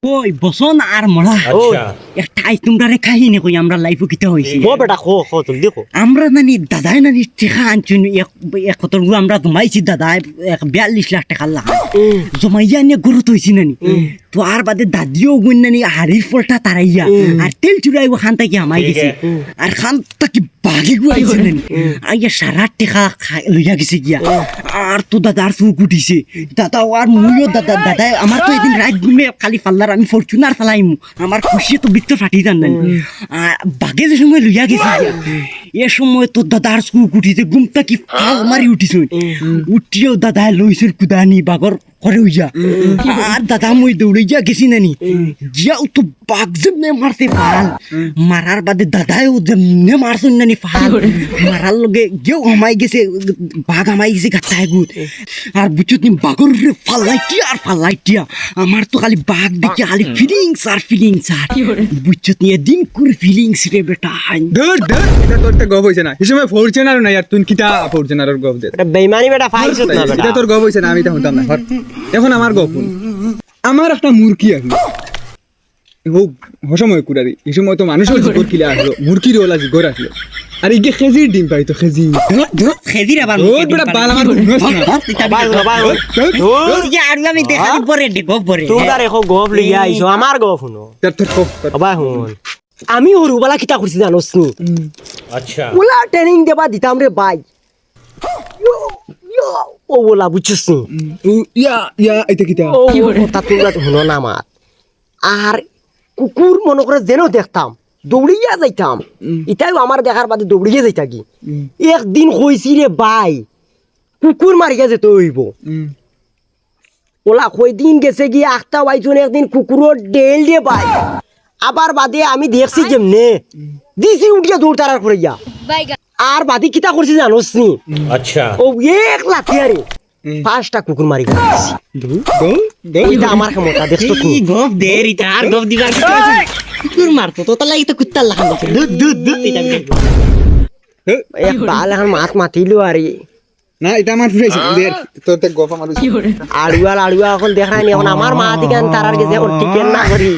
ওই বসন আর মরা একটা তোমরা কাহিনী কই আমরা লাইফে কিতা হইছে ও বেটা খো তুমি দেখো আমরা নানি দাদাই নানি টেকা আনছুন এক কতর আমরা জমাইছি দাদাই 42 লাখ টাকা লাখ জমাইয়া নিয়ে গরু তৈছি নানি তো আর বাদে দাদিও গুণ নানি হাড়ির ফলটা তারাইয়া আর তেল চুরাই খান থেকে আমাই গেছে আর খান তাকি বাঘে গুয়াইছে নানি আইয়া সারা টাকা লইয়া গেছে গিয়া আর তো দাদার চুক উঠিছে দাদা আর মুইও দাদাই আমার তো এদিন রাত ঘুমে খালি পাল্লার আমি ফরচুনার ফালাইমু আমার খুশি তো বিত্ত ফাটি যান নানি আর বাঘে যে সময় লইয়া গেছে এ সময় তো দাদার চুক উঠিছে ঘুমটা কি ফাল মারি উঠিছ উঠিও দাদাই লইছিল কুদানি বাঘর করে হইয়া আর দাদা মই দৌড়ে যা গেছি নানি যাও তো বাঘ যেমনে মারতে ফাল মারার বাদে দাদাও যেমনে মারছেন নানি ফাল মারার লগে গেও আমাই গেছে বাঘ আমাই গেছে গাছায় গুত আর বুঝছত নি বাঘর ফালাইটিয়া আমার তো খালি বাঘ দেখে খালি ফিলিংস আর বুঝছত নি দিন করে ফিলিংস রে বেটা ধর এটা তোর তো গব হইছে না এই সময় ফরচুনার না यार তুই কিটা ফরচুনারের গব দে এটা বেঈমানি বেটা ফাইছত না বেটা এটা তোর গব হইছে না আমি তো হতাম না এখন আমার গপ আমার একটা মুরগি আছে ও হসময় কুড়ারি এই সময় তো মানুষের জিগর কিলা আসলো মুরগির ওলা জিগর আসলো আর এই যে খেজির ডিম পাই তো খেজি খেদির আবার ওর বড় বাল আমার বাল ইয়া আর আমি দেখালি পরে গপ পরে তোমরা রেখো গপ লইয়া আইছো আমার গপ শুনো বাবা শুন আমি হরুবালা কিতা করছি জানোস নি আচ্ছা ওলা ট্রেনিং দেবা দিতাম রে ভাই ও ওলা বুঝছিস নি ইয়া এটা কিটা ও তা তোমরা তো শুনো না আমার আর কুকুর মনে করে যেন দেখতাম দৌড়িয়া যাইতাম এটাই আমার দেখার বাদে দৌড়িয়া যাইতা কি একদিন কইছি রে ভাই কুকুর মারিয়া যেতে হইব ওলা কই দিন গেছে গিয়ে আখতা বাইছুন একদিন কুকুরের ডেল দিয়ে ভাই আবার বাদে আমি দেখছি যেমনে দিছি উঠিয়া দৌড় তারার করিয়া আর বাদি কিতা করছি জানোস নি আচ্ছা ও এক লাঠিয়ারে 5টা কুকুর মারি গেছি এটা আমার ক্ষমতা দেখছো কি গপ দেরি তার গপ দিবার কি আছে কুকুর মারতো তো তালাই তো কুত্তার লাগান দুধ এটা এক বাল এখন মাছ মাতিলো আরে না এটা আমার ফ্রেশ তোর তো গপ আমার আড়ুয়া এখন দেখায়নি এখন আমার মা দিগান তারার গেছে এখন টিকেন না করি